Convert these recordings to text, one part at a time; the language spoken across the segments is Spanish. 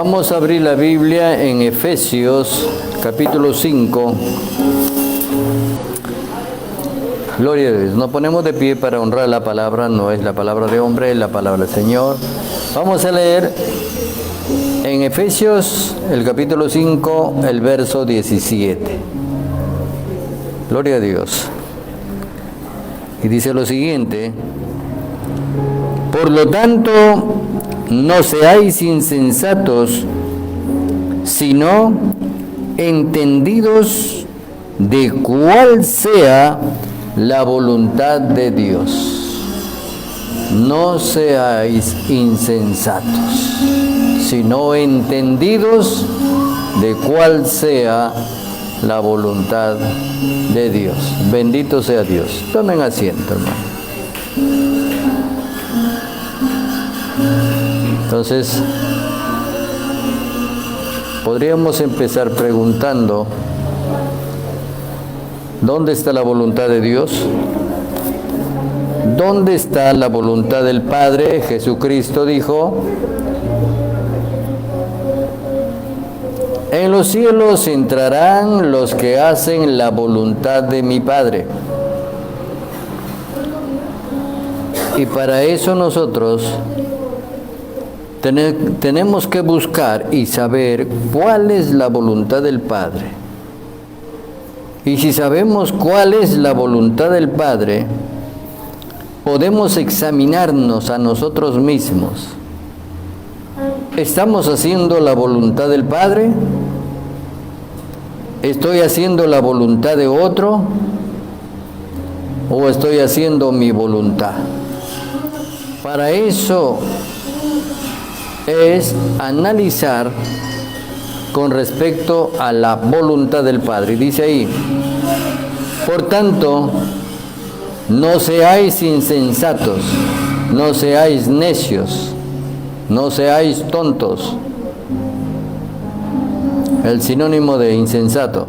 Vamos a abrir la Biblia en Efesios, capítulo 5. Gloria a Dios. Nos ponemos de pie para honrar la palabra. No es la palabra de hombre, es la palabra del Señor. Vamos a leer en Efesios, el capítulo 5, el verso 17. Gloria a Dios. Y dice lo siguiente: por lo tanto, no seáis insensatos, sino entendidos de cuál sea la voluntad de Dios. No seáis insensatos, sino entendidos de cuál sea la voluntad de Dios. Bendito sea Dios. Tomen asiento, hermano. Entonces, podríamos empezar preguntando: ¿dónde está la voluntad de Dios? ¿Dónde está la voluntad del Padre? Jesucristo dijo: en los cielos entrarán los que hacen la voluntad de mi Padre. Y para eso nosotros tenemos que buscar y saber cuál es la voluntad del Padre. Y si sabemos cuál es la voluntad del Padre, podemos examinarnos a nosotros mismos. ¿Estamos haciendo la voluntad del Padre? ¿Estoy haciendo la voluntad de otro? ¿O estoy haciendo mi voluntad? Para eso es analizar con respecto a la voluntad del Padre. Dice ahí: por tanto, no seáis insensatos, no seáis necios, no seáis tontos. El sinónimo de insensato.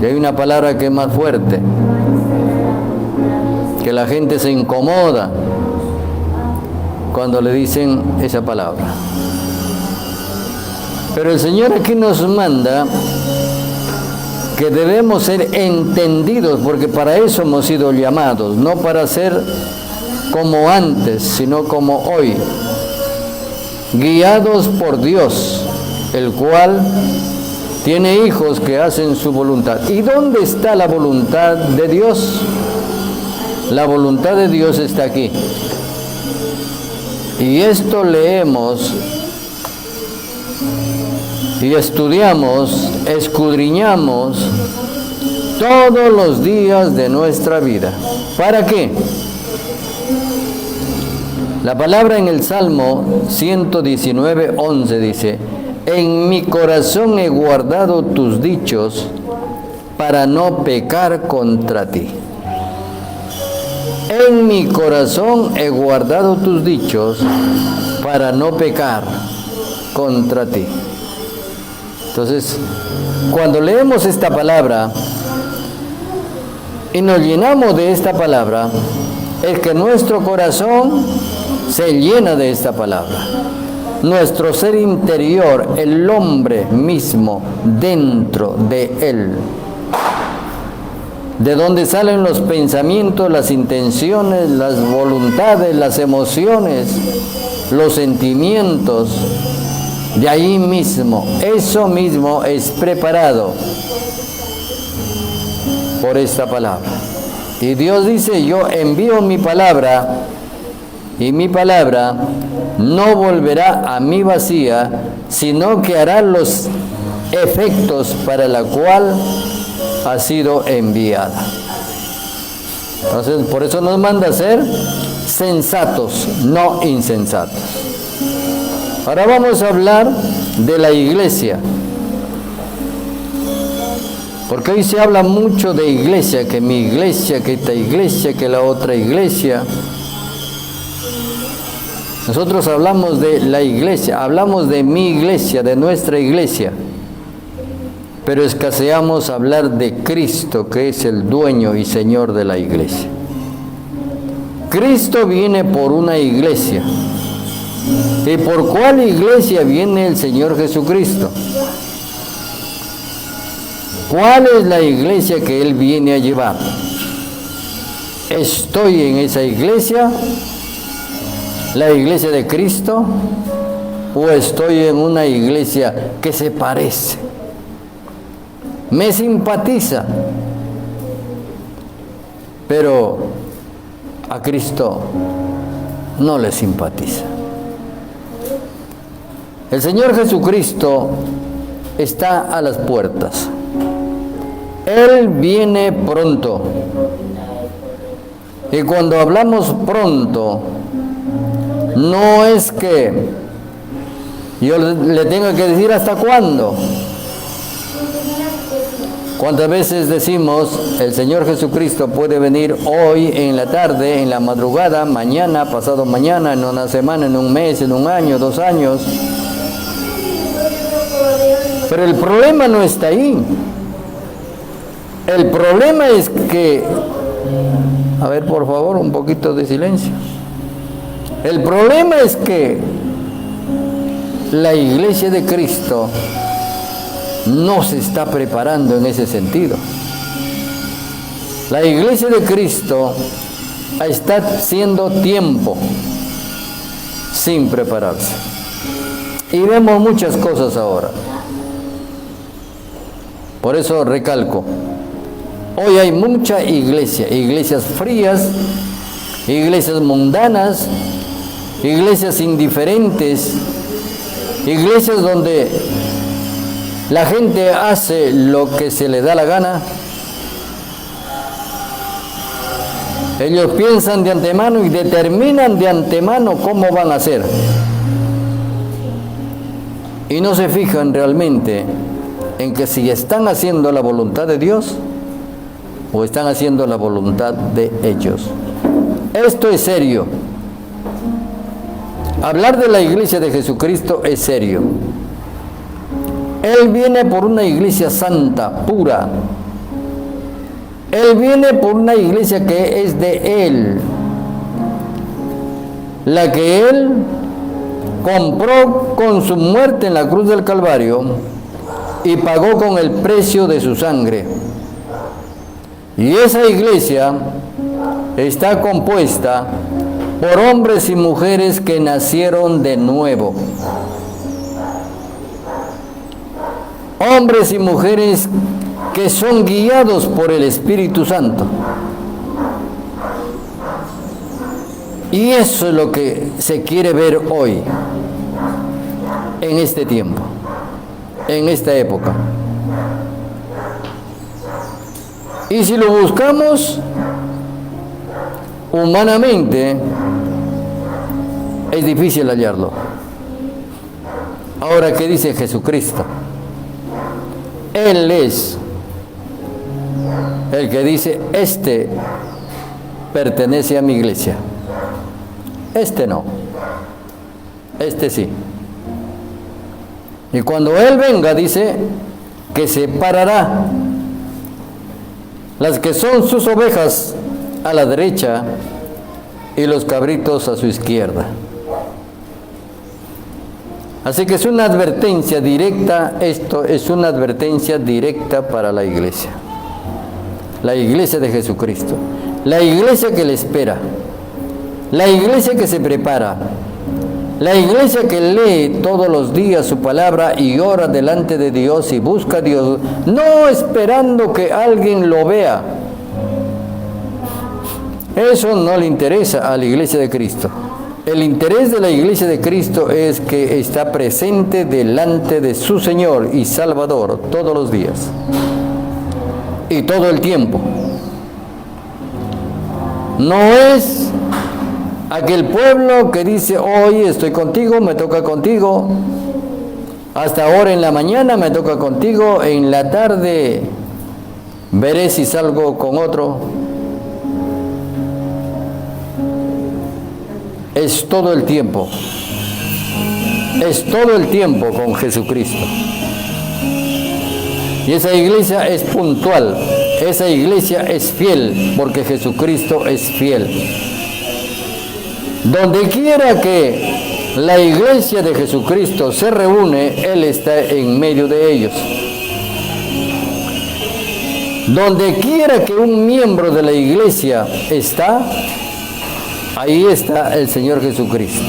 Y hay una palabra que es más fuerte, que la gente se incomoda cuando le dicen esa palabra. Pero el Señor aquí nos manda que debemos ser entendidos, porque para eso hemos sido llamados, no para ser como antes, sino como hoy, guiados por Dios, el cual tiene hijos que hacen su voluntad. ¿Y dónde está la voluntad de Dios? La voluntad de Dios está aquí. Y esto leemos y estudiamos, escudriñamos todos los días de nuestra vida. ¿Para qué? La palabra en el Salmo 119:11 dice: en mi corazón he guardado tus dichos para no pecar contra ti. En mi corazón he guardado tus dichos para no pecar contra ti. Entonces, cuando leemos esta palabra y nos llenamos de esta palabra, es que nuestro corazón se llena de esta palabra. Nuestro ser interior, el hombre mismo dentro de él, de donde salen los pensamientos, las intenciones, las voluntades, las emociones, los sentimientos, de ahí mismo, eso mismo es preparado por esta palabra. Y Dios dice: yo envío mi palabra, y mi palabra no volverá a mí vacía, sino que hará los efectos para la cual ha sido enviada. Entonces, por eso nos manda a ser sensatos, no insensatos. Ahora vamos a hablar de la iglesia, porque hoy se habla mucho de iglesia, que mi iglesia, que esta iglesia, que la otra iglesia. Nosotros hablamos de la iglesia, hablamos de mi iglesia, de nuestra iglesia, pero escaseamos hablar de Cristo, que es el dueño y Señor de la iglesia. Cristo viene por una iglesia, ¿Y por cuál iglesia viene el Señor Jesucristo? ¿Cuál es la iglesia que Él viene a llevar? ¿Estoy en esa iglesia, la iglesia de Cristo, o estoy en una iglesia que se parece, me simpatiza, pero a Cristo no le simpatiza? El Señor Jesucristo está a las puertas. Él viene pronto. Y cuando hablamos pronto, no es que yo le tenga que decir hasta cuándo. ¿Cuántas veces decimos, el Señor Jesucristo puede venir hoy en la tarde, en la madrugada, mañana, pasado mañana, en una semana, en un mes, en un año, 2 años? Pero el problema no está ahí. El problema es que, a ver, por favor, un poquito de silencio. El problema es que la iglesia de Cristo no se está preparando en ese sentido. La iglesia de Cristo está haciendo tiempo sin prepararse. Y vemos muchas cosas ahora. Por eso recalco, hoy hay mucha iglesia, iglesias frías, iglesias mundanas, iglesias indiferentes, iglesias donde la gente hace lo que se le da la gana. Ellos piensan de antemano y determinan de antemano cómo van a hacer. Y no se fijan realmente en que si están haciendo la voluntad de Dios o están haciendo la voluntad de ellos. Esto es serio. Hablar de la iglesia de Jesucristo es serio. Él viene por una iglesia santa, pura. Él viene por una iglesia que es de Él, la que Él compró con su muerte en la cruz del Calvario y pagó con el precio de su sangre. Y esa iglesia está compuesta por hombres y mujeres que nacieron de nuevo. Hombres y mujeres que son guiados por el Espíritu Santo. Y eso es lo que se quiere ver hoy, en este tiempo, en esta época. Y si lo buscamos humanamente, es difícil hallarlo. Ahora, ¿qué dice Jesucristo? Él es el que dice, este pertenece a mi iglesia, este no, este sí. Y cuando Él venga, dice que separará las que son sus ovejas a la derecha y los cabritos a su izquierda. Así que es una advertencia directa, esto es una advertencia directa para la iglesia de Jesucristo, la iglesia que le espera, la iglesia que se prepara, la iglesia que lee todos los días su palabra y ora delante de Dios y busca a Dios, no esperando que alguien lo vea. Eso no le interesa a la iglesia de Cristo. El interés de la iglesia de Cristo es que está presente delante de su Señor y Salvador todos los días y todo el tiempo. No es aquel pueblo que dice, hoy estoy contigo, me toca contigo, hasta ahora en la mañana me toca contigo, en la tarde veré si salgo con otro. Es todo el tiempo con Jesucristo. Y esa iglesia es puntual, esa iglesia es fiel, porque Jesucristo es fiel. Donde quiera que la iglesia de Jesucristo se reúne, Él está en medio de ellos. Donde quiera que un miembro de la iglesia está, ahí está el Señor Jesucristo.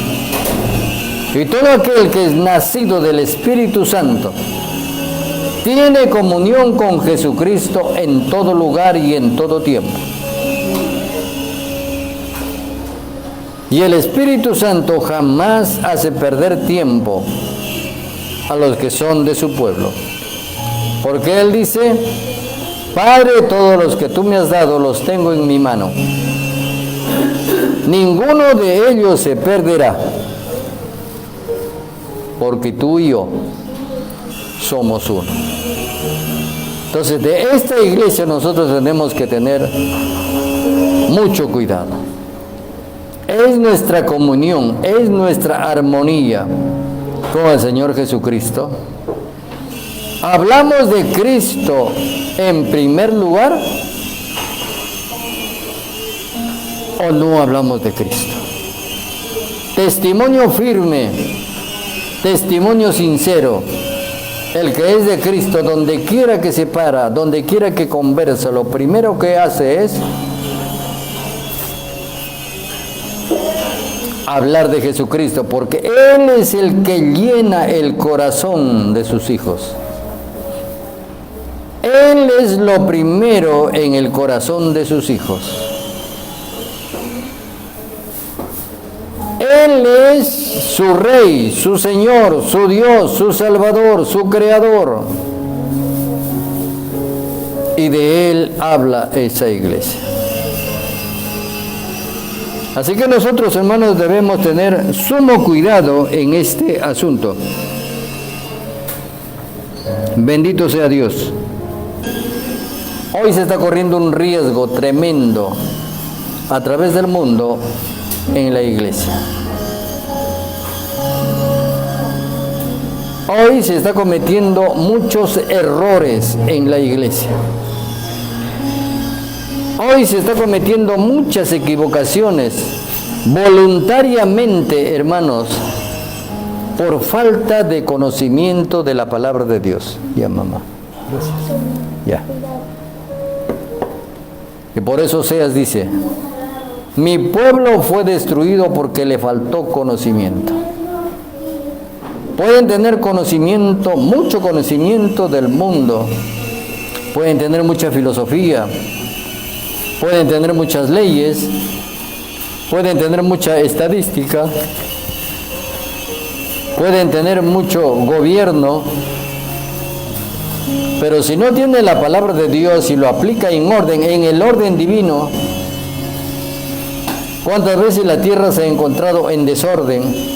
Y todo aquel que es nacido del Espíritu Santo tiene comunión con Jesucristo en todo lugar y en todo tiempo. Y el Espíritu Santo jamás hace perder tiempo a los que son de su pueblo. Porque Él dice: Padre, todos los que tú me has dado los tengo en mi mano. Ninguno de ellos se perderá, porque tú y yo somos uno. Entonces, de esta iglesia nosotros tenemos que tener mucho cuidado. Es nuestra comunión, es nuestra armonía con el Señor Jesucristo. ¿Hablamos de Cristo en primer lugar o no hablamos de Cristo? Testimonio firme, testimonio sincero. El que es de Cristo, donde quiera que se para, donde quiera que conversa, lo primero que hace es hablar de Jesucristo, porque Él es el que llena el corazón de sus hijos. Él es lo primero en el corazón de sus hijos. Él es su Rey, su Señor, su Dios, su Salvador, su Creador. Y de Él habla esa iglesia. Así que nosotros, hermanos, debemos tener sumo cuidado en este asunto. Bendito sea Dios. Hoy se está corriendo un riesgo tremendo a través del mundo en la iglesia. Hoy se está cometiendo muchos errores en la iglesia. Hoy se está cometiendo muchas equivocaciones voluntariamente, hermanos, por falta de conocimiento de la palabra de Dios. Ya, mamá. Gracias. Ya. Y por eso Oseas dice: mi pueblo fue destruido porque le faltó conocimiento. Pueden tener conocimiento, mucho conocimiento del mundo. Pueden tener mucha filosofía. Pueden tener muchas leyes. Pueden tener mucha estadística. Pueden tener mucho gobierno. Pero si no tiene la palabra de Dios y lo aplica en orden, en el orden divino, ¿cuántas veces la tierra se ha encontrado en desorden?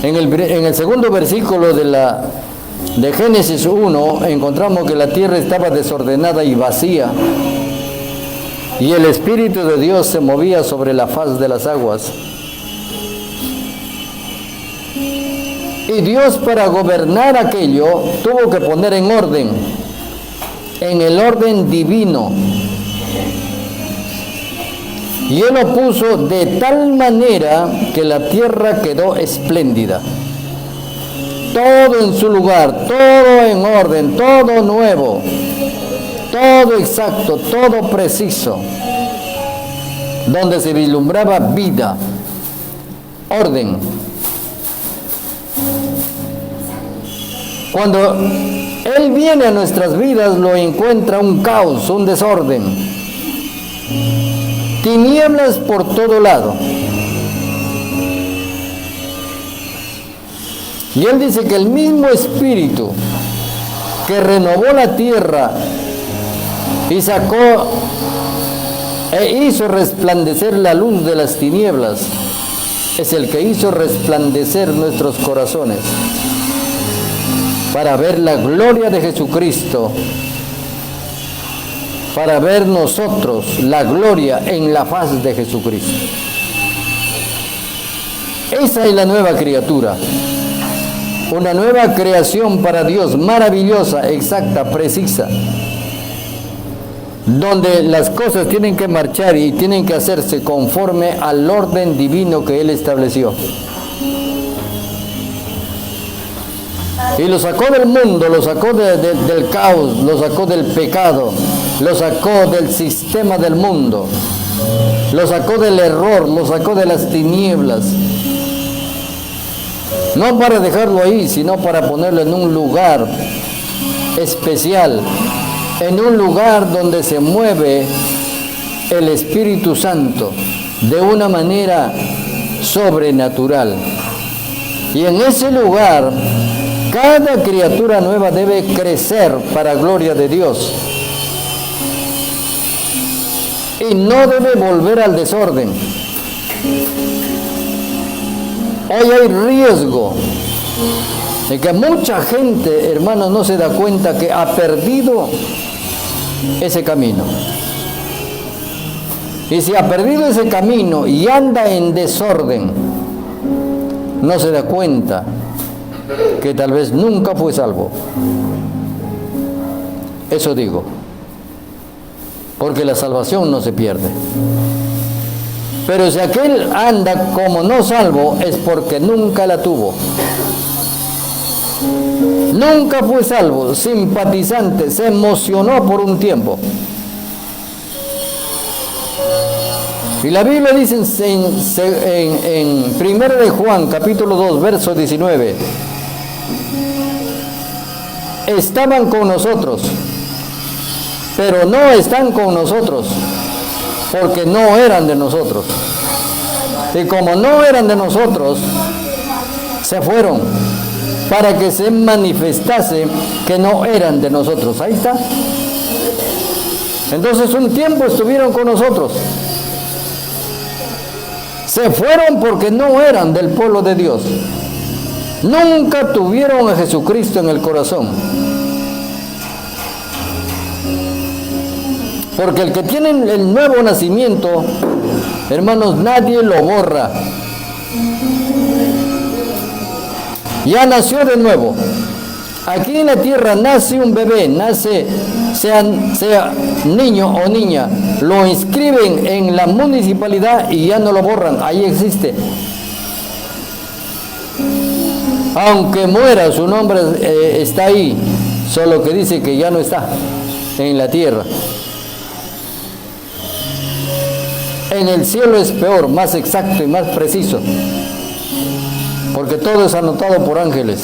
En el segundo versículo de Génesis 1 encontramos que la tierra estaba desordenada y vacía, y el Espíritu de Dios se movía sobre la faz de las aguas. Y Dios, para gobernar aquello, tuvo que poner en orden, en el orden divino. Y Él lo puso de tal manera que la tierra quedó espléndida. Todo en su lugar, todo en orden, todo nuevo, todo exacto, todo preciso. Donde se vislumbraba vida, orden. Cuando Él viene a nuestras vidas, lo encuentra un caos, un desorden. Tinieblas por todo lado. Y Él dice que el mismo Espíritu que renovó la tierra y sacó e hizo resplandecer la luz de las tinieblas, es el que hizo resplandecer nuestros corazones para ver la gloria de Jesucristo, para ver nosotros la gloria en la faz de Jesucristo. Esa es la nueva criatura, una nueva creación para Dios, maravillosa, exacta, precisa. donde las cosas tienen que marchar y tienen que hacerse conforme al orden divino que Él estableció. Y lo sacó del mundo, lo sacó del caos, lo sacó del pecado, lo sacó del sistema del mundo, lo sacó del error, lo sacó de las tinieblas. No para dejarlo ahí, sino para ponerlo en un lugar especial, en un lugar donde se mueve el Espíritu Santo de una manera sobrenatural. Y en ese lugar, cada criatura nueva debe crecer para gloria de Dios. Y no debe volver al desorden. Hoy hay riesgo de que mucha gente, hermanos, no se da cuenta que ha perdido ese camino. Y si ha perdido ese camino y anda en desorden, no se da cuenta que tal vez nunca fue salvo. Eso digo, porque la salvación no se pierde. Pero si aquel anda como no salvo, es porque nunca la tuvo. Nunca fue salvo, simpatizante, se emocionó por un tiempo. Y la Biblia dice en 1 de Juan, capítulo 2, verso 19, estaban con nosotros, pero no están con nosotros, porque no eran de nosotros. Y como no eran de nosotros, se fueron, para que se manifestase que no eran de nosotros. Ahí está. Entonces un tiempo estuvieron con nosotros. Se fueron porque no eran del pueblo de Dios. Nunca tuvieron a Jesucristo en el corazón. Porque el que tiene el nuevo nacimiento, hermanos, nadie lo borra. Ya nació de nuevo. Aquí en la tierra nace un bebé, sea niño o niña, lo inscriben en la municipalidad y ya no lo borran, ahí existe. Aunque muera, su nombre está ahí, solo que dice que ya no está en la tierra. En el cielo es peor, más exacto y más preciso, porque todo es anotado por ángeles.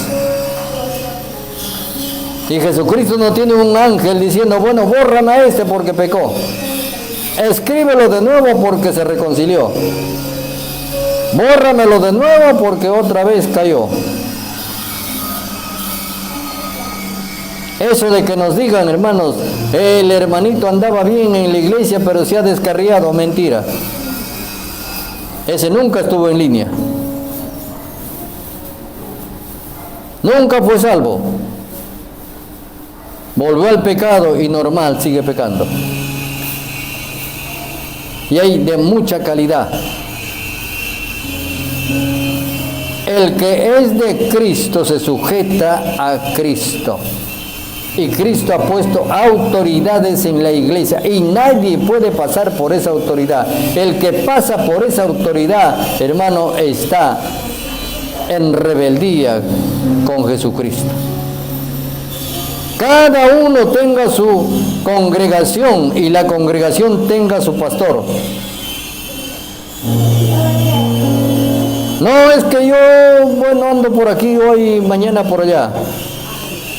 Y Jesucristo no tiene un ángel diciendo, bueno, bórrame a este porque pecó. Escríbelo de nuevo porque se reconcilió. Bórramelo de nuevo porque otra vez cayó. Eso de que nos digan, hermanos, el hermanito andaba bien en la iglesia pero se ha descarriado, mentira. Ese nunca estuvo en línea. Nunca fue salvo. Volvió al pecado y normal sigue pecando. Y hay de mucha calidad. El que es de Cristo se sujeta a Cristo. Y Cristo ha puesto autoridades en la iglesia y nadie puede pasar por esa autoridad. El que pasa por esa autoridad, hermano, está en rebeldía con Jesucristo. Cada uno tenga su congregación y la congregación tenga su pastor. No es que yo, bueno, ando por aquí hoy, mañana por allá.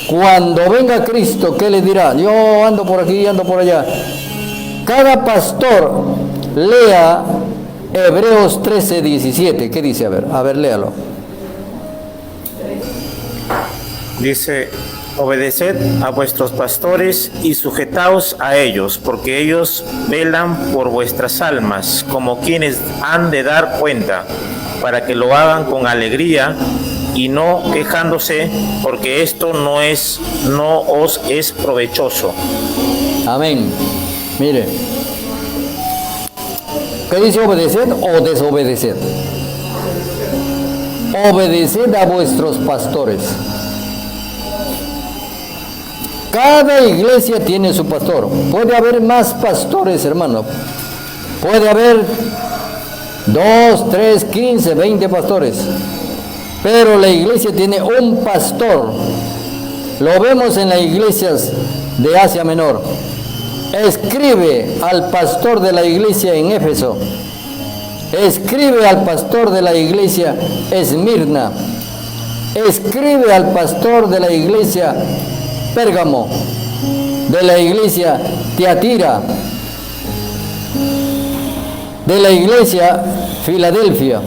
Cuando venga Cristo, ¿qué le dirá? Yo ando por aquí, ando por allá. Cada pastor lea Hebreos 13:17. ¿Qué dice? A ver, léalo. Dice: obedeced a vuestros pastores y sujetaos a ellos, porque ellos velan por vuestras almas, como quienes han de dar cuenta, para que lo hagan con alegría y no quejándose, porque esto no os es provechoso. Amén. Mire, ¿qué dice obedeced o desobedeced? Obedeced a vuestros pastores. Cada iglesia tiene su pastor. Puede haber más pastores, hermano. Puede haber 2, 3, 15, 20 pastores. Pero la iglesia tiene un pastor. Lo vemos en las iglesias de Asia Menor. Escribe al pastor de la iglesia en Éfeso. Escribe al pastor de la iglesia Esmirna. Escribe al pastor de la iglesia Pérgamo, de la iglesia Tiatira, de la iglesia Filadelfia,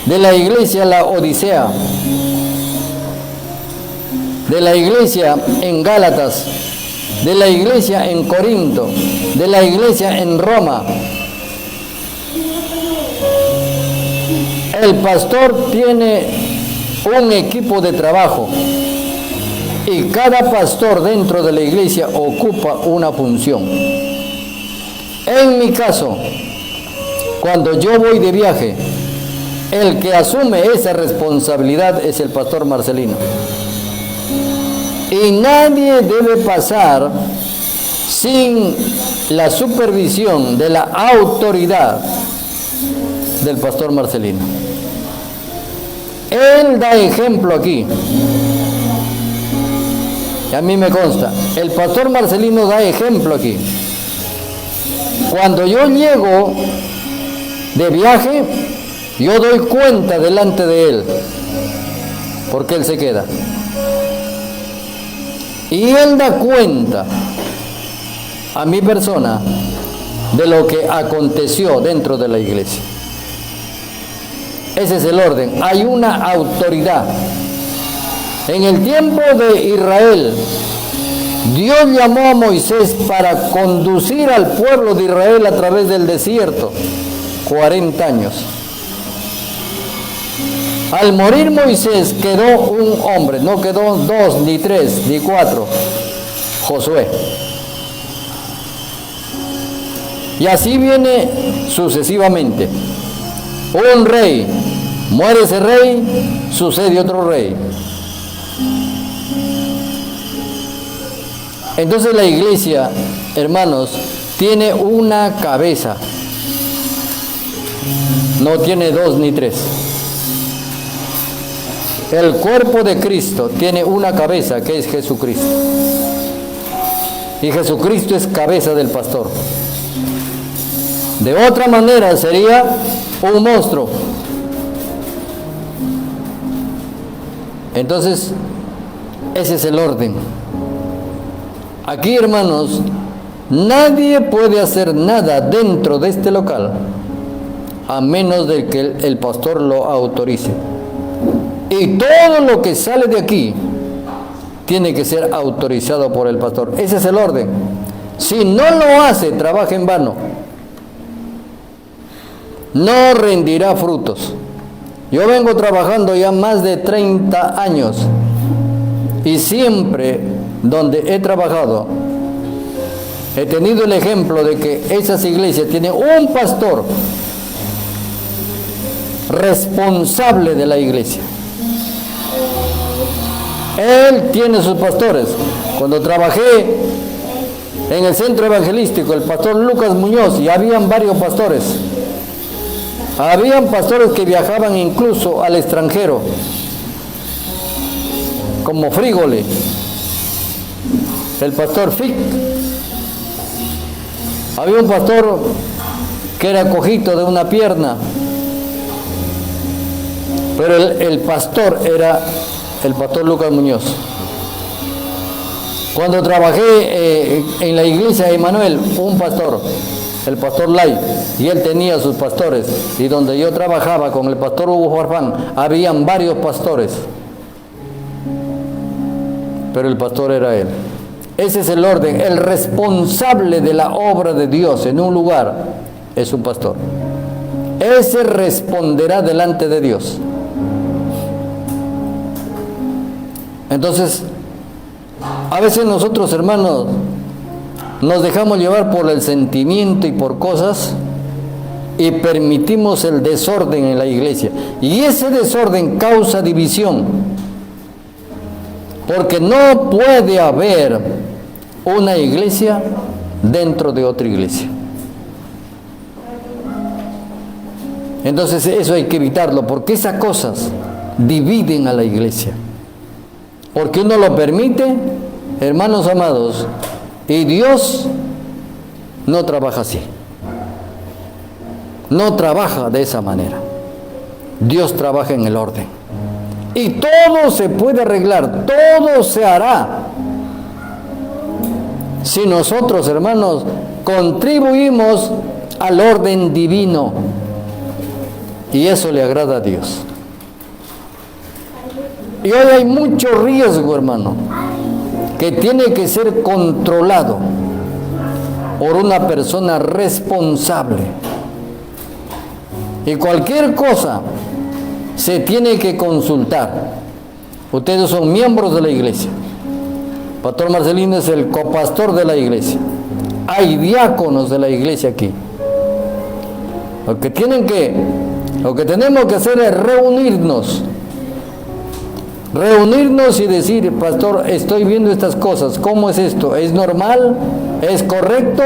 de la iglesia La Odisea, de la iglesia en Gálatas, de la iglesia en Corinto, de la iglesia en Roma. El pastor tiene un equipo de trabajo y cada pastor dentro de la iglesia ocupa una función. En mi caso, cuando yo voy de viaje, el que asume esa responsabilidad es el pastor Marcelino. Y nadie debe pasar sin la supervisión de la autoridad del pastor Marcelino. Él da ejemplo aquí. Y a mí me consta, el pastor Marcelino da ejemplo aquí. Cuando yo llego de viaje, yo doy cuenta delante de él, porque él se queda. Y él da cuenta a mi persona de lo que aconteció dentro de la iglesia. Ese es el orden. Hay una autoridad. En el tiempo de Israel, Dios llamó a Moisés para conducir al pueblo de Israel a través del desierto, 40 años. Al morir Moisés quedó un hombre, no quedó 2, ni 3, ni 4, Josué. Y así viene sucesivamente. Un rey, muere ese rey, sucede otro rey. Entonces la iglesia, hermanos, tiene una cabeza. No tiene 2 ni 3. El cuerpo de Cristo tiene una cabeza, que es Jesucristo. Y Jesucristo es cabeza del pastor. De otra manera sería un monstruo. Entonces, ese es el orden. Aquí, hermanos, nadie puede hacer nada dentro de este local a menos de que el pastor lo autorice. Y todo lo que sale de aquí tiene que ser autorizado por el pastor. Ese es el orden. Si no lo hace, trabaja en vano. No rendirá frutos. Yo vengo trabajando ya más de 30 años y siempre donde he trabajado he tenido el ejemplo de que esas iglesias tienen un pastor responsable de la iglesia. Él tiene sus pastores. Cuando trabajé en el centro evangelístico, el pastor Lucas Muñoz, y habían varios pastores. Habían pastores que viajaban incluso al extranjero, como Frígole, el pastor Fick. Había un pastor que era cojito de una pierna, pero el pastor era el pastor Lucas Muñoz. Cuando trabajé en la iglesia de Emanuel, un pastor, el pastor Lai, y él tenía sus pastores, y donde yo trabajaba con el pastor Hugo Farfán, habían varios pastores, pero el pastor era él. Ese es el orden. El responsable de la obra de Dios en un lugar es un pastor. Ese responderá delante de Dios. Entonces, a veces nosotros, hermanos, nos dejamos llevar por el sentimiento y por cosas y permitimos el desorden en la iglesia. Y ese desorden causa división. Porque no puede haber una iglesia dentro de otra iglesia. Entonces eso hay que evitarlo, porque esas cosas dividen a la iglesia. Porque uno lo permite, hermanos amados, y Dios no trabaja así. No trabaja de esa manera. Dios trabaja en el orden. Y todo se puede arreglar, todo se hará. Si nosotros, hermanos, contribuimos al orden divino. Y eso le agrada a Dios. Y hoy hay mucho riesgo, hermano, que tiene que ser controlado por una persona responsable. Y cualquier cosa se tiene que consultar. Ustedes son miembros de la iglesia. Pastor Marcelino es el copastor de la iglesia. Hay diáconos de la iglesia aquí. Lo que tenemos que hacer es reunirnos y decir: pastor, estoy viendo estas cosas, ¿cómo es esto? ¿Es normal? ¿Es correcto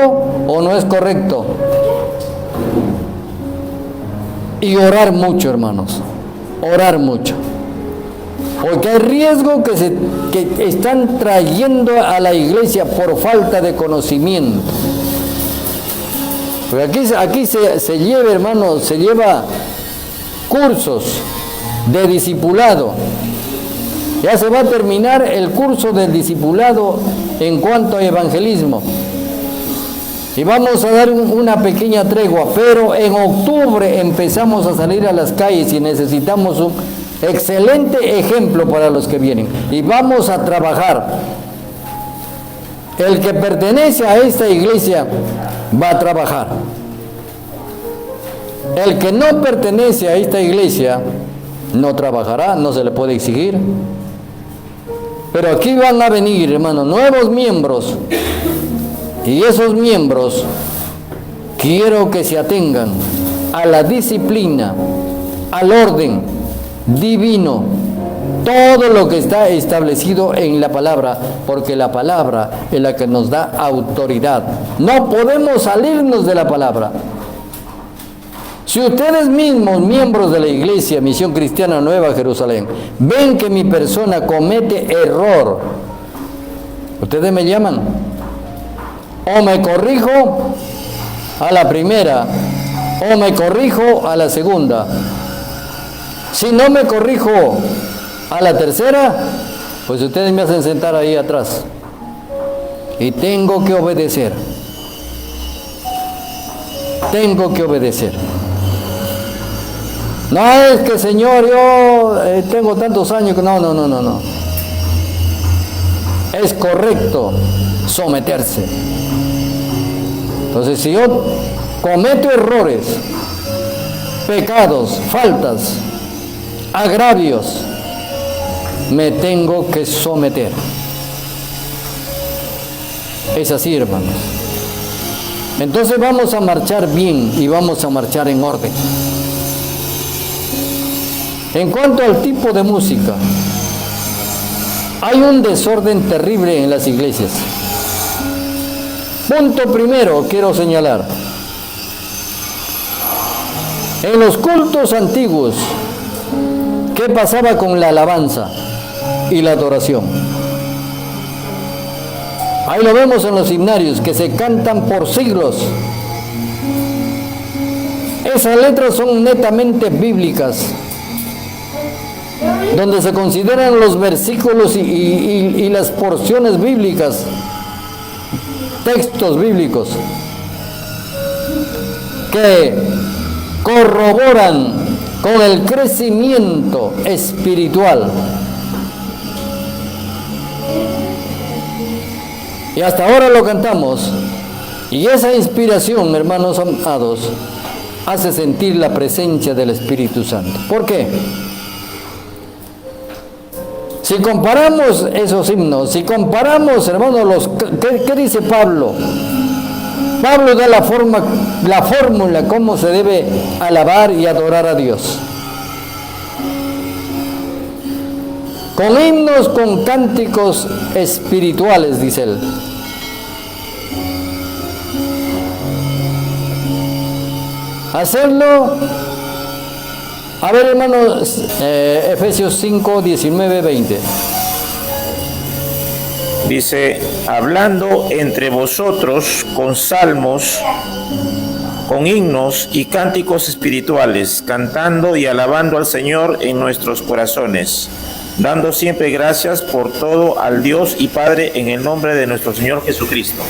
o no es correcto? Y orar mucho, hermanos, orar mucho, porque hay riesgo que están trayendo a la iglesia por falta de conocimiento. Porque aquí se lleva, hermanos, se lleva cursos de discipulado. Ya se va a terminar el curso del discipulado en cuanto a evangelismo. Y vamos a dar una pequeña tregua, pero en octubre empezamos a salir a las calles y necesitamos un excelente ejemplo para los que vienen. Y vamos a trabajar. El que pertenece a esta iglesia va a trabajar. El que no pertenece a esta iglesia no trabajará, no se le puede exigir. Pero aquí van a venir, hermanos, nuevos miembros. Y esos miembros quiero que se atengan a la disciplina, al orden divino, todo lo que está establecido en la palabra, porque la palabra es la que nos da autoridad. No podemos salirnos de la palabra. Si ustedes mismos, miembros de la iglesia Misión Cristiana Nueva Jerusalén, ven que mi persona comete error, ustedes me llaman. O me corrijo a la primera, o me corrijo a la segunda. Si no me corrijo a la tercera, pues ustedes me hacen sentar ahí atrás. Y tengo que obedecer. Tengo que obedecer. No es que, Señor, yo tengo tantos años que no. Es correcto someterse. Entonces, si yo cometo errores, pecados, faltas, agravios, me tengo que someter. Es así, hermanos. Entonces vamos a marchar bien y vamos a marchar en orden. En cuanto al tipo de música, hay un desorden terrible en las iglesias. Punto primero, quiero señalar. En los cultos antiguos, ¿qué pasaba con la alabanza y la adoración? Ahí lo vemos en los himnarios, que se cantan por siglos. Esas letras son netamente bíblicas, donde se consideran los versículos y las porciones bíblicas, textos bíblicos, que corroboran con el crecimiento espiritual. Y hasta ahora lo cantamos, y esa inspiración, hermanos amados, hace sentir la presencia del Espíritu Santo. ¿Por qué? Si comparamos esos himnos, si comparamos, hermanos, ¿qué dice Pablo? Pablo da la fórmula cómo se debe alabar y adorar a Dios. con himnos, con cánticos espirituales, dice él. Hacerlo, a ver hermanos, Efesios 5, 19, 20. Dice, hablando entre vosotros con salmos, con himnos y cánticos espirituales, cantando y alabando al Señor en nuestros corazones, dando siempre gracias por todo al Dios y Padre en el nombre de nuestro Señor Jesucristo.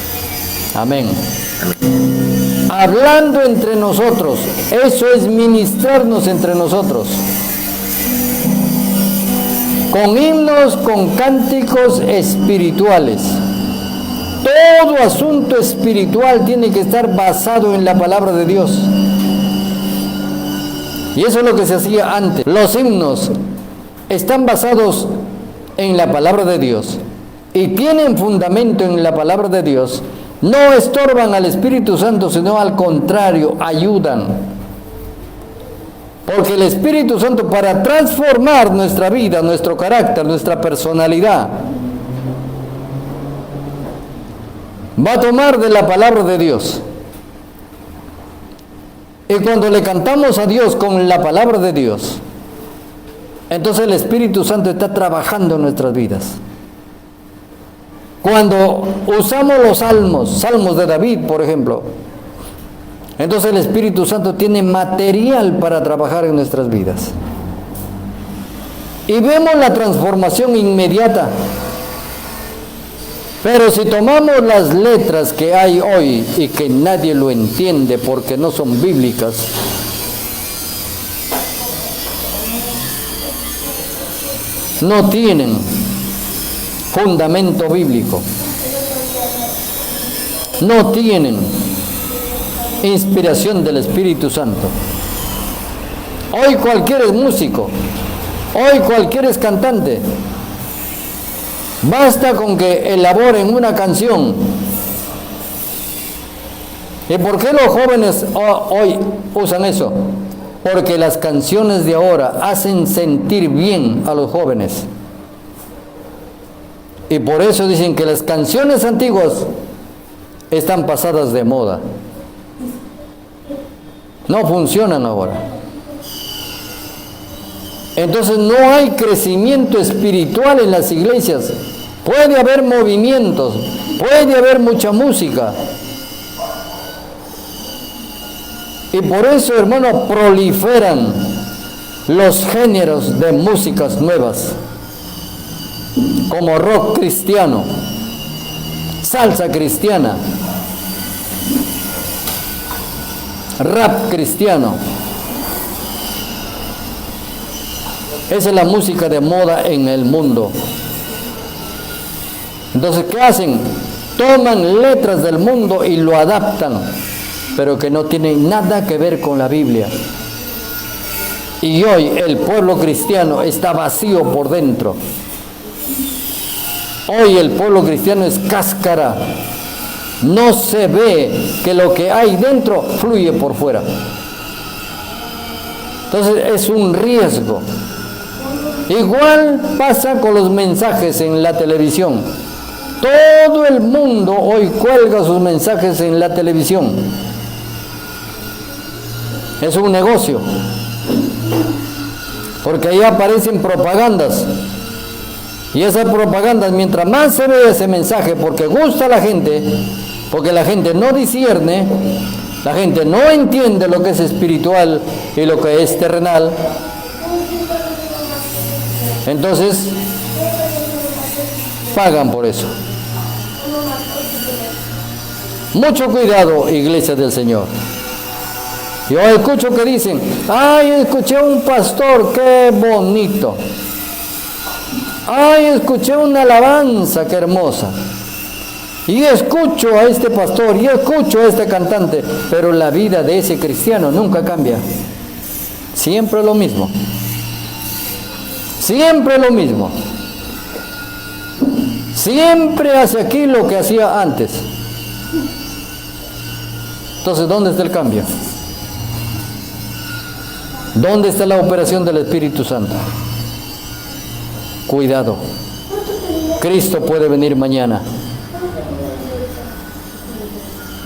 Amén. Hablando entre nosotros, eso es ministrarnos entre nosotros. Con himnos, con cánticos espirituales. Todo asunto espiritual tiene que estar basado en la palabra de Dios. Y eso es lo que se hacía antes. Los himnos están basados en la palabra de Dios y tienen fundamento en la palabra de Dios. No estorban al Espíritu Santo, sino al contrario, ayudan. Porque el Espíritu Santo, para transformar nuestra vida, nuestro carácter, nuestra personalidad, va a tomar de la palabra de Dios. Y cuando le cantamos a Dios con la palabra de Dios, entonces el Espíritu Santo está trabajando en nuestras vidas. Cuando usamos los salmos de David, por ejemplo, entonces el Espíritu Santo tiene material para trabajar en nuestras vidas. Y vemos la transformación inmediata. Pero si tomamos las letras que hay hoy y que nadie lo entiende porque no son bíblicas, no tienen fundamento bíblico, no tienen inspiración del Espíritu Santo. Hoy cualquiera es músico, hoy cualquiera es cantante. Basta con que elaboren una canción. ¿Y por qué los jóvenes hoy usan eso? Porque las canciones de ahora hacen sentir bien a los jóvenes. Y por eso dicen que las canciones antiguas están pasadas de moda. No funcionan ahora. Entonces no hay crecimiento espiritual en las iglesias. Puede haber movimientos, puede haber mucha música. Y por eso, hermano, proliferan los géneros de músicas nuevas, como rock cristiano, salsa cristiana, rap cristiano. Esa es la música de moda en el mundo. Entonces, ¿qué hacen? Toman letras del mundo y lo adaptan, pero que no tienen nada que ver con la Biblia. Y hoy el pueblo cristiano está vacío por dentro. Hoy el pueblo cristiano es cáscara. No se ve que lo que hay dentro fluye por fuera. Entonces es un riesgo. Igual pasa con los mensajes en la televisión. Todo el mundo hoy cuelga sus mensajes en la televisión. Es un negocio. Porque ahí aparecen propagandas. Y esas propagandas, mientras más se ve ese mensaje, porque gusta a la gente, porque la gente no discierne, la gente no entiende lo que es espiritual y lo que es terrenal, entonces pagan por eso. Mucho cuidado, iglesia del Señor. Yo escucho que dicen, ay, escuché a un pastor, qué bonito. Ay, escuché una alabanza, qué hermosa. Y escucho a este pastor, y escucho a este cantante, pero la vida de ese cristiano nunca cambia. Siempre lo mismo. Siempre lo mismo. Siempre hace aquí lo que hacía antes. Entonces, ¿dónde está el cambio? ¿Dónde está la operación del Espíritu Santo? cuidado. Cristo puede venir mañana.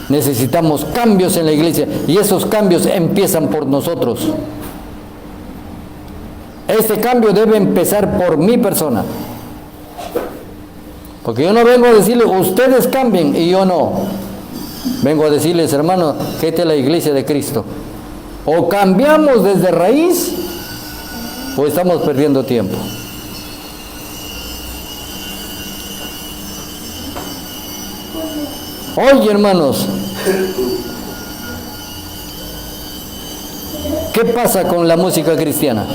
Necesitamos cambios en la iglesia y esos cambios empiezan por nosotros. Este cambio debe empezar por mi persona. Porque yo no vengo a decirles, ustedes cambien, y yo no. Vengo a decirles, hermanos, que esta es la iglesia de Cristo. O cambiamos desde raíz, o estamos perdiendo tiempo. Oye, hermanos, ¿qué pasa con la música cristiana?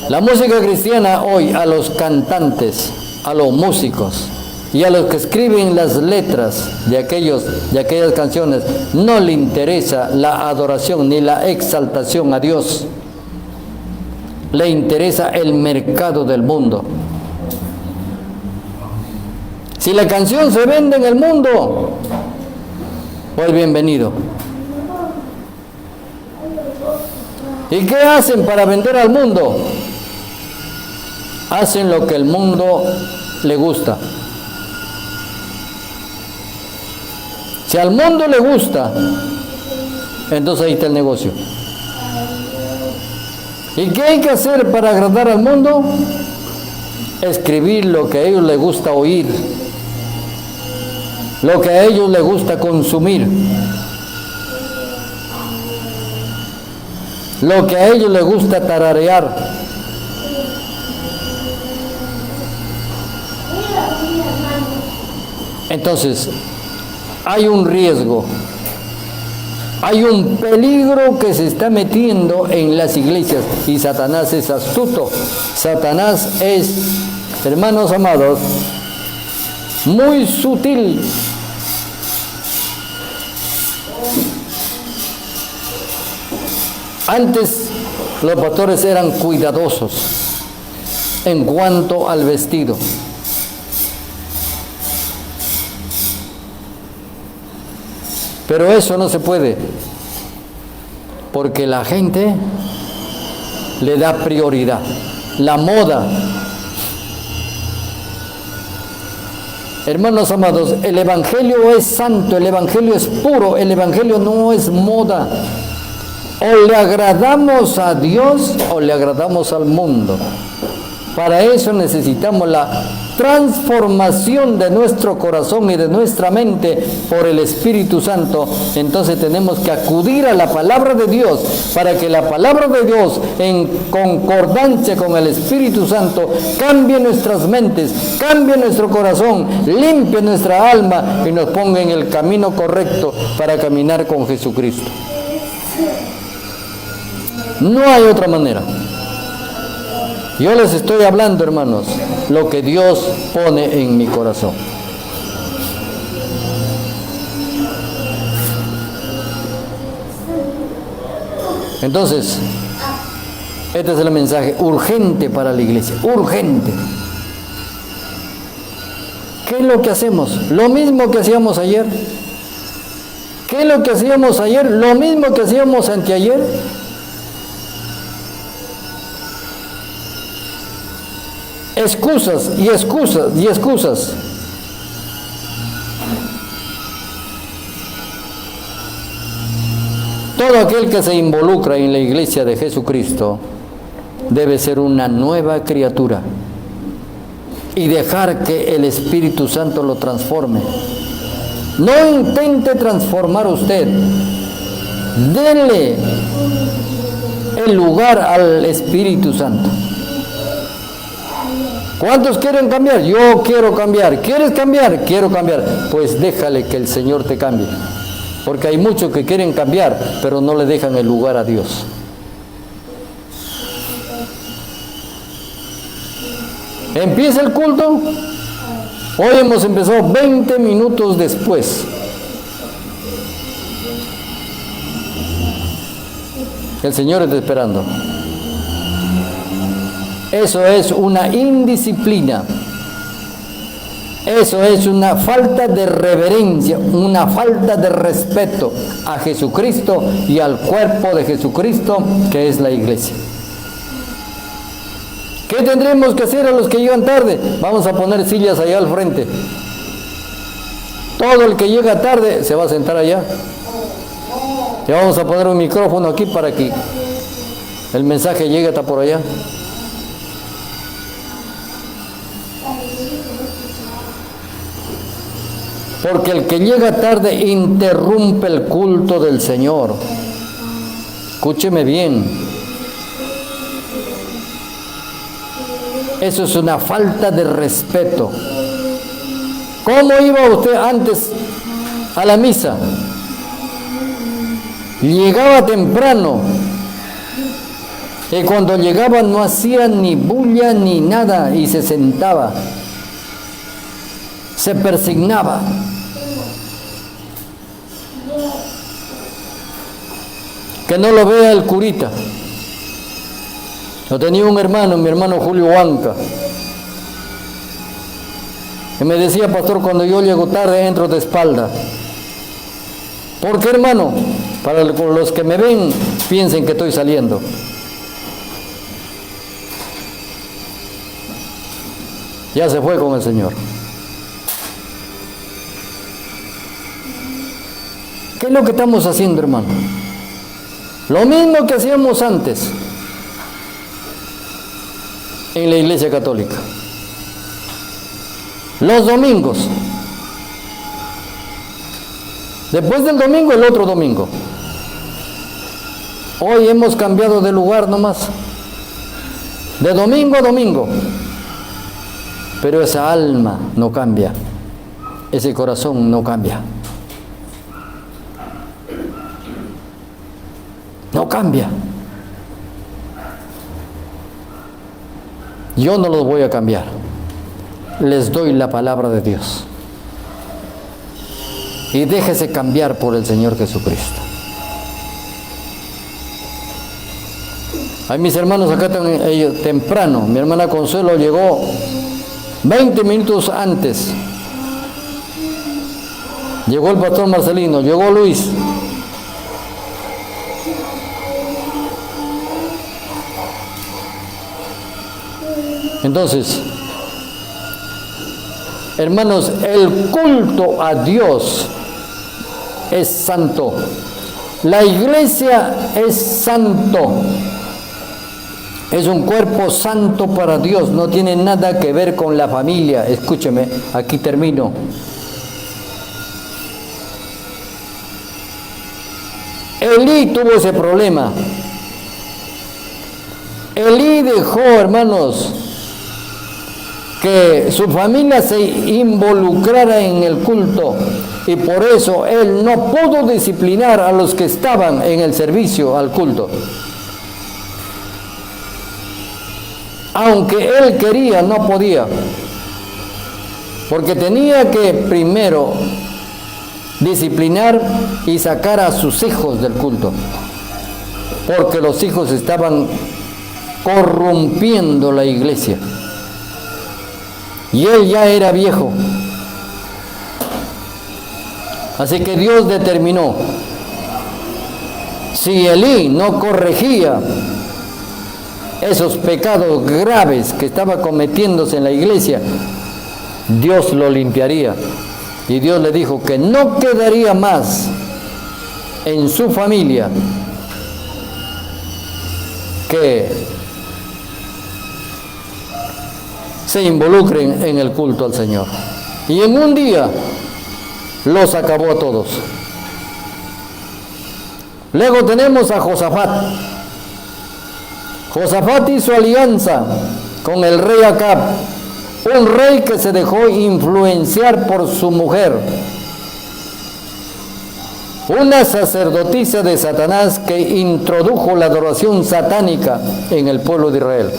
La música cristiana hoy, a los cantantes, a los músicos y a los que escriben las letras de aquellas canciones, no le interesa la adoración ni la exaltación a Dios. Le interesa el mercado del mundo. Si la canción se vende en el mundo, pues bienvenido. ¿Y qué hacen para vender al mundo? Hacen lo que el mundo le gusta. Si al mundo le gusta, entonces ahí está el negocio. ¿Y qué hay que hacer para agradar al mundo? Escribir lo que a ellos les gusta oír, lo que a ellos les gusta consumir, lo que a ellos les gusta tararear. Entonces, hay un riesgo, hay un peligro que se está metiendo en las iglesias, y Satanás es astuto. Satanás es, hermanos amados, muy sutil. Antes los pastores eran cuidadosos en cuanto al vestido. Pero eso no se puede, porque la gente le da prioridad. La moda. Hermanos amados, el evangelio es santo, el evangelio es puro, el evangelio no es moda. O le agradamos a Dios o le agradamos al mundo. Para eso necesitamos la transformación de nuestro corazón y de nuestra mente por el Espíritu Santo. Entonces tenemos que acudir a la palabra de Dios, para que la palabra de Dios, en concordancia con el Espíritu Santo, cambie nuestras mentes, cambie nuestro corazón, limpie nuestra alma y nos ponga en el camino correcto para caminar con Jesucristo. No hay otra manera. Yo les estoy hablando, hermanos, lo que Dios pone en mi corazón. Entonces, este es el mensaje urgente para la iglesia, urgente. ¿Qué es lo que hacemos? Lo mismo que hacíamos ayer. ¿Qué es lo que hacíamos ayer? Lo mismo que hacíamos anteayer. Excusas y excusas y excusas. Todo aquel que se involucra en la iglesia de Jesucristo debe ser una nueva criatura y dejar que el Espíritu Santo lo transforme. No intente transformar usted. Denle el lugar al Espíritu Santo. ¿Cuántos quieren cambiar? Yo quiero cambiar. ¿Quieres cambiar? Quiero cambiar. Pues déjale que el Señor te cambie. Porque hay muchos que quieren cambiar, pero no le dejan el lugar a Dios. Empieza el culto. Hoy hemos empezado 20 minutos después. El Señor está esperando. Eso es una indisciplina. Eso es una falta de reverencia, una falta de respeto a Jesucristo y al cuerpo de Jesucristo, que es la iglesia. ¿Qué tendremos que hacer a los que llegan tarde? Vamos a poner sillas allá al frente. Todo el que llega tarde se va a sentar allá. Y vamos a poner un micrófono aquí para que el mensaje llegue hasta por allá. Porque el que llega tarde interrumpe el culto del Señor. Escúcheme bien. Eso es una falta de respeto. ¿Cómo iba usted antes a la misa? Llegaba temprano. Y cuando llegaba no hacía ni bulla ni nada y se sentaba. Se persignaba. Que no lo vea el curita. Yo tenía un hermano, mi hermano Julio Huanca, que me decía: pastor, cuando yo llego tarde entro de espalda. ¿Por qué, hermano? Para los que me ven piensen que estoy saliendo. Ya se fue con el Señor. ¿Qué es lo que estamos haciendo, hermano? Lo mismo que hacíamos antes en la Iglesia Católica. Los domingos. Después del domingo, el otro domingo. Hoy hemos cambiado de lugar nomás. De domingo a domingo. Pero esa alma no cambia. Ese corazón no cambia. No cambia. Yo no los voy a cambiar. Les doy la palabra de Dios. Y déjese cambiar por el Señor Jesucristo. Hay mis hermanos acá temprano. Mi hermana Consuelo llegó 20 minutos antes. Llegó el pastor Marcelino, llegó Luis. Entonces, hermanos, el culto a Dios es santo. La iglesia es santo. Es un cuerpo santo para Dios. No tiene nada que ver con la familia. Escúcheme, aquí termino. Elí tuvo ese problema. Elí dejó, hermanos, que su familia se involucrara en el culto, y por eso él no pudo disciplinar a los que estaban en el servicio al culto. Aunque él quería, no podía, porque tenía que primero disciplinar y sacar a sus hijos del culto, porque los hijos estaban corrompiendo la iglesia. Y él ya era viejo. Así que Dios determinó, si Elí no corregía esos pecados graves que estaba cometiéndose en la iglesia, Dios lo limpiaría. Y Dios le dijo que no quedaría más en su familia que se involucren en el culto al Señor. Y en un día los acabó a todos. Luego tenemos a Josafat. Josafat hizo alianza con el rey Acab, un rey que se dejó influenciar por su mujer, una sacerdotisa de Satanás que introdujo la adoración satánica en el pueblo de Israel.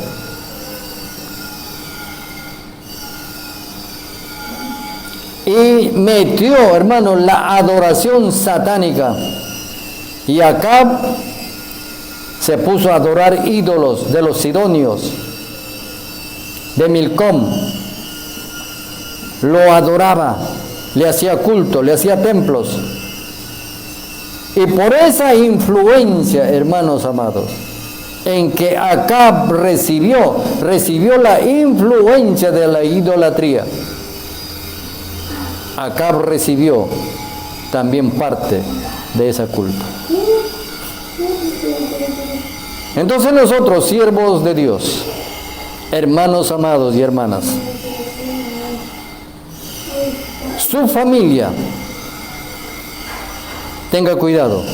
Y metió, hermano, la adoración satánica. Y Acab se puso a adorar ídolos de los sidonios, de Milcom. Lo adoraba, le hacía culto, le hacía templos. Y por esa influencia, hermanos amados, en que Acab recibió la influencia de la idolatría. Acab recibió también parte de esa culpa. Entonces nosotros, siervos de Dios, hermanos amados y hermanas, su familia, tenga cuidado,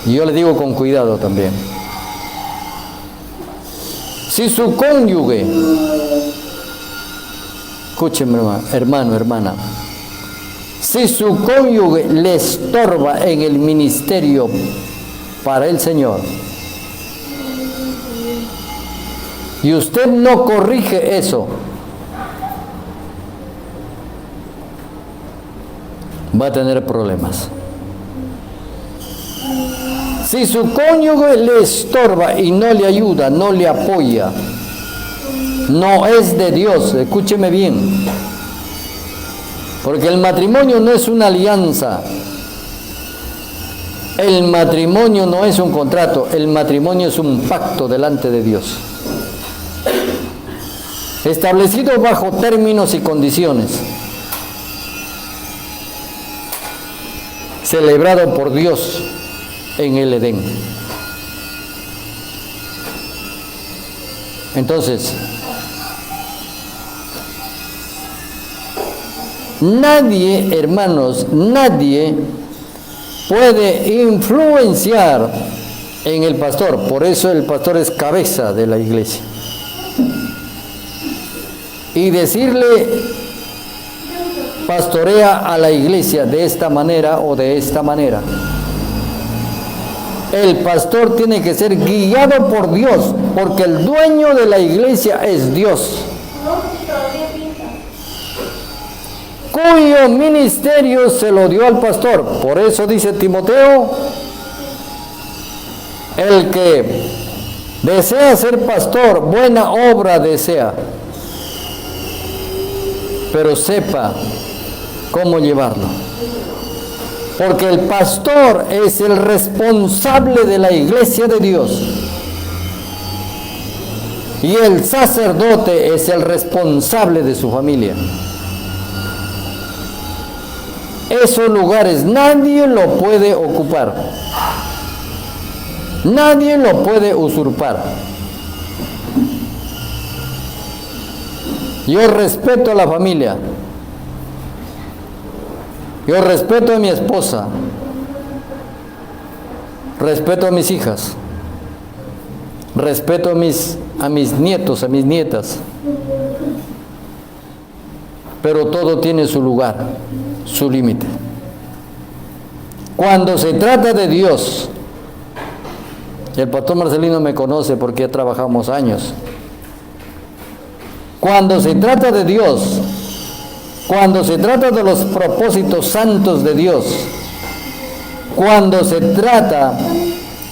y yo le digo con cuidado también. Si su cónyuge, escúcheme hermano, hermana, si su cónyuge le estorba en el ministerio para el Señor, y usted no corrige eso, va a tener problemas. Si su cónyuge le estorba y no le ayuda, no le apoya, no es de Dios, escúcheme bien, porque el matrimonio no es una alianza, el matrimonio no es un contrato, el matrimonio es un pacto delante de Dios, establecido bajo términos y condiciones, celebrado por Dios en el Edén. Entonces, nadie, hermanos, nadie puede influenciar en el pastor. Por eso el pastor es cabeza de la iglesia. Y decirle, pastorea a la iglesia de esta manera o de esta manera. El pastor tiene que ser guiado por Dios, porque el dueño de la iglesia es Dios, cuyo ministerio se lo dio al pastor. Por eso dice Timoteo, el que desea ser pastor, buena obra desea, pero sepa cómo llevarlo. Porque el pastor es el responsable de la iglesia de Dios. Y el sacerdote es el responsable de su familia. Esos lugares nadie lo puede ocupar. Nadie lo puede usurpar. Yo respeto a la familia. Yo respeto a mi esposa, respeto a mis hijas, respeto a mis nietos, a mis nietas, pero todo tiene su lugar, su límite. Cuando se trata de Dios, el pastor Marcelino me conoce porque ya trabajamos años. Cuando se trata de Dios, cuando se trata de los propósitos santos de Dios, cuando se trata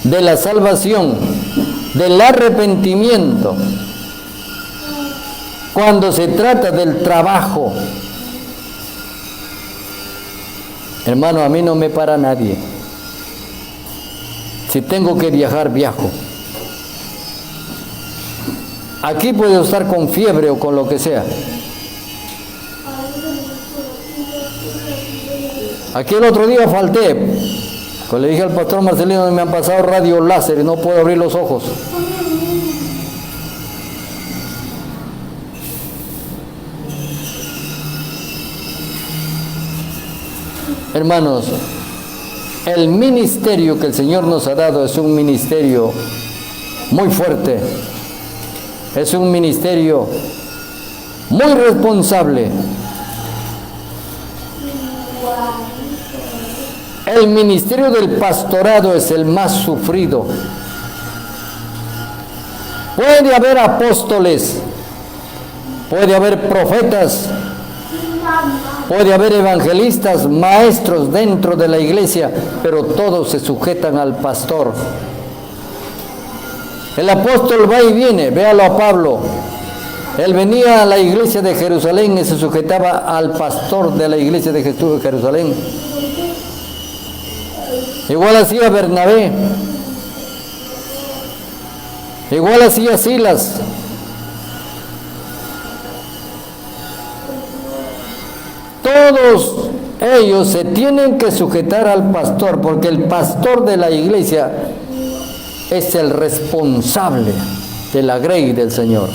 de la salvación, del arrepentimiento, cuando se trata del trabajo, hermano, a mí no me para nadie. Si tengo que viajar, viajo. Aquí puedo estar con fiebre o con lo que sea. Aquí el otro día falté, pues le dije al pastor Marcelino, me han pasado radio láser y no puedo abrir los ojos. Hermanos, el ministerio que el Señor nos ha dado es un ministerio muy fuerte, es un ministerio muy responsable. El ministerio del pastorado es el más sufrido. Puede haber apóstoles, puede haber profetas, puede haber evangelistas, maestros dentro de la iglesia, pero todos se sujetan al pastor. El apóstol va y viene, véalo a Pablo. Él venía a la iglesia de Jerusalén y se sujetaba al pastor de la iglesia de Jesús de Jerusalén. Igual hacía Bernabé. Igual hacía Silas. Todos ellos se tienen que sujetar al pastor, porque el pastor de la iglesia es el responsable de la grey del Señor.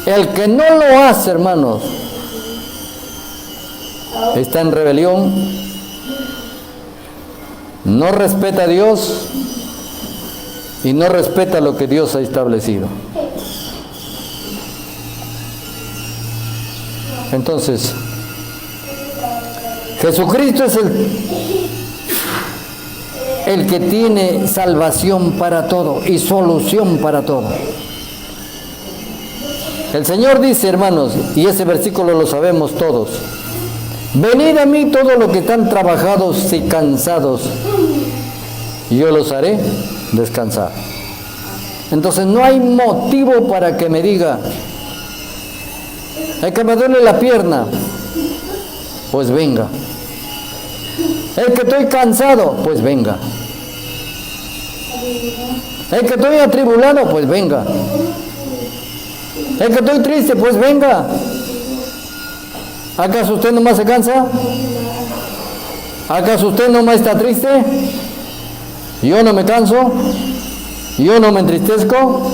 El que no lo hace, hermanos, está en rebelión, no respeta a Dios y no respeta lo que Dios ha establecido. Entonces, Jesucristo es el que tiene salvación para todo y solución para todo. El Señor dice, hermanos, y ese versículo lo sabemos todos: venid a mí todos los que están trabajados y cansados, y yo los haré descansar. Entonces no hay motivo para que me diga, es que me duele la pierna, pues venga. Es que estoy cansado, pues venga. Es que estoy atribulado, pues venga. Es que estoy triste, pues venga. ¿Acaso usted nomás se cansa? ¿Acaso usted nomás está triste? Yo no me canso, yo no me entristezco,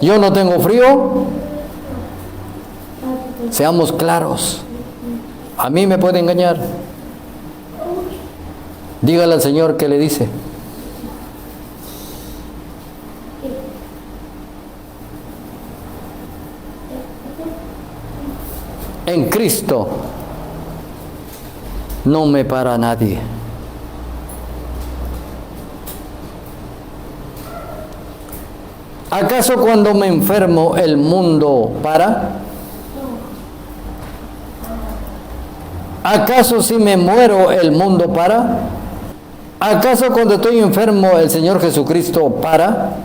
yo no tengo frío. Seamos claros. A mí me puede engañar. Dígale al Señor qué le dice. En Cristo no me para nadie. ¿Acaso cuando me enfermo el mundo para? ¿Acaso si me muero el mundo para? ¿Acaso cuando estoy enfermo el Señor Jesucristo para?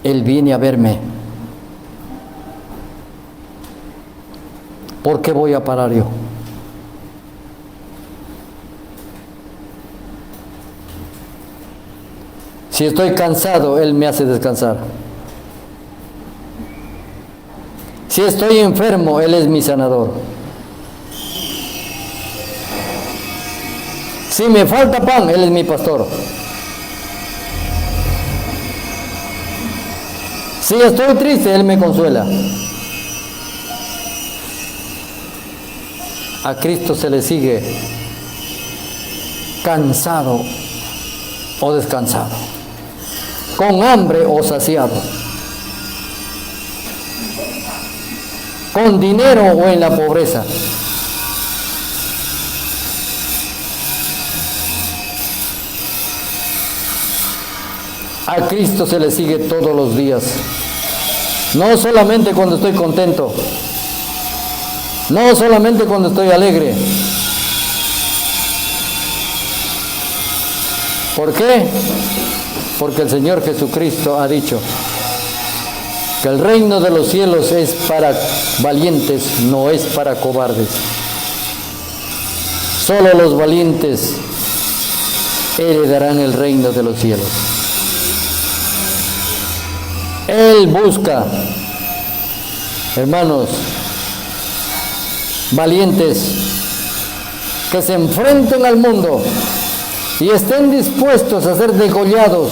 Él viene a verme. ¿Por qué voy a parar yo? Si estoy cansado, Él me hace descansar. Si estoy enfermo, Él es mi sanador. Si me falta pan, Él es mi pastor. Si estoy triste, Él me consuela. A Cristo se le sigue cansado o descansado, con hambre o saciado, con dinero o en la pobreza. A Cristo se le sigue todos los días, no solamente cuando estoy contento, no solamente cuando estoy alegre. ¿Por qué? Porque el Señor Jesucristo ha dicho que el reino de los cielos es para valientes, no es para cobardes. Solo los valientes heredarán el reino de los cielos. Él busca, hermanos, valientes que se enfrenten al mundo y estén dispuestos a ser degollados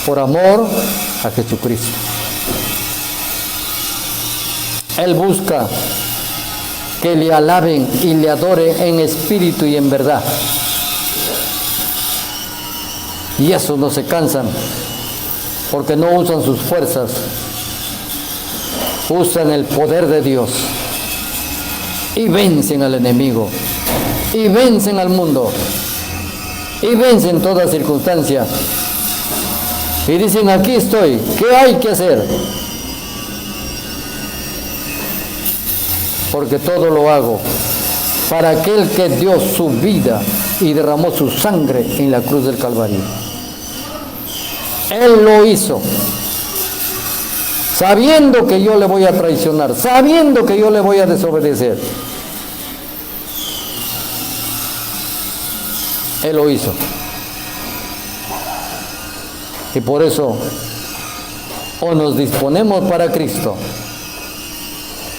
por amor a Jesucristo. Él busca que le alaben y le adoren en espíritu y en verdad. Y esos no se cansan porque no usan sus fuerzas, usan el poder de Dios y vencen al enemigo, y vencen al mundo, y vencen toda circunstancia. Y dicen, aquí estoy, ¿qué hay que hacer? Porque todo lo hago para aquel que dio su vida y derramó su sangre en la cruz del Calvario. Él lo hizo sabiendo que yo le voy a traicionar, sabiendo que yo le voy a desobedecer. Él lo hizo. Y por eso, o nos disponemos para Cristo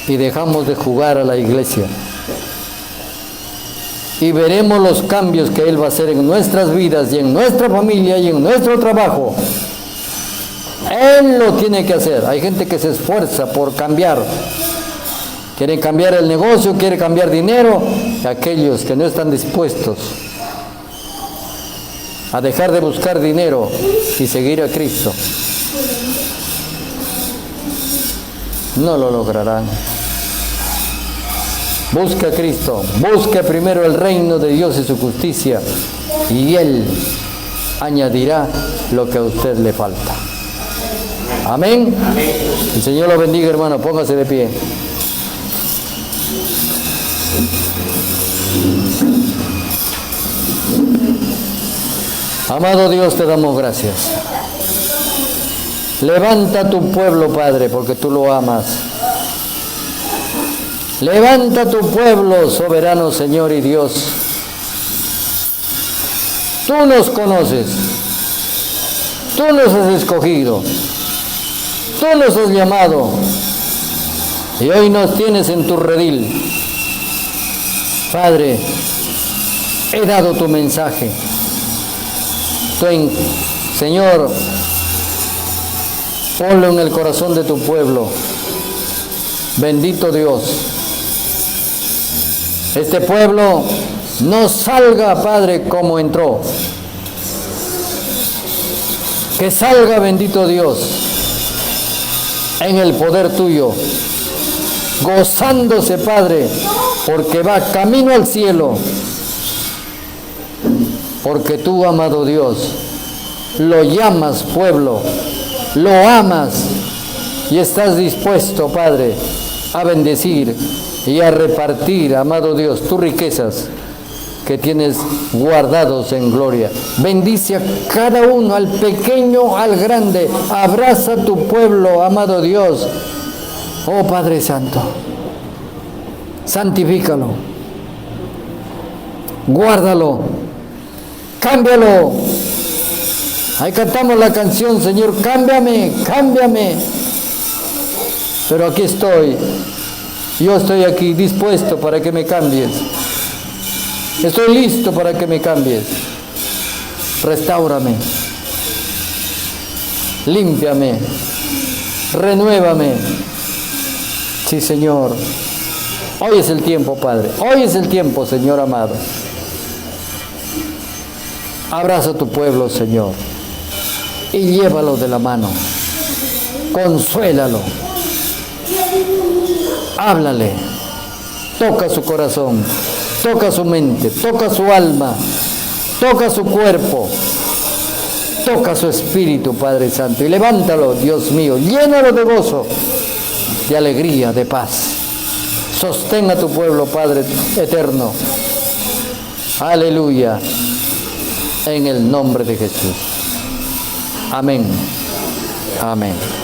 y dejamos de jugar a la iglesia, y veremos los cambios que Él va a hacer en nuestras vidas y en nuestra familia y en nuestro trabajo. Él lo tiene que hacer. Hay gente que se esfuerza por cambiar. Quieren cambiar el negocio, quieren cambiar dinero. Y aquellos que no están dispuestos a dejar de buscar dinero y seguir a Cristo, no lo lograrán. Busque a Cristo, busque primero el reino de Dios y su justicia, y Él añadirá lo que a usted le falta. Amén. El Señor lo bendiga, hermano. Póngase de pie. Amado Dios, te damos gracias. Levanta tu pueblo, Padre, porque tú lo amas. Levanta tu pueblo, soberano Señor y Dios. Tú nos conoces. Tú nos has escogido. Tú nos has llamado. Y hoy nos tienes en tu redil. Padre, he dado tu mensaje. Señor, ponlo en el corazón de tu pueblo. Bendito Dios. Este pueblo no salga, Padre, como entró. Que salga, bendito Dios, en el poder tuyo, gozándose, Padre, porque va camino al cielo. Porque tú, amado Dios, lo llamas pueblo, lo amas y estás dispuesto, Padre, a bendecir y a repartir, amado Dios, tus riquezas que tienes guardados en gloria. Bendice a cada uno, al pequeño, al grande. Abraza a tu pueblo, amado Dios. Oh Padre Santo, santifícalo, guárdalo, cámbialo. Ahí cantamos la canción, Señor, cámbiame, cámbiame. Pero aquí estoy. Yo estoy aquí dispuesto para que me cambies. Estoy listo para que me cambies. Restáurame. Límpiame. Renuévame. Sí, Señor. Hoy es el tiempo, Padre. Hoy es el tiempo, Señor amado. Abraza a tu pueblo, Señor. Y llévalo de la mano. Consuélalo. Háblale, toca su corazón, toca su mente, toca su alma, toca su cuerpo, toca su espíritu, Padre Santo, y levántalo, Dios mío, llénalo de gozo, de alegría, de paz. Sostén a tu pueblo, Padre eterno. Aleluya, en el nombre de Jesús. Amén. Amén.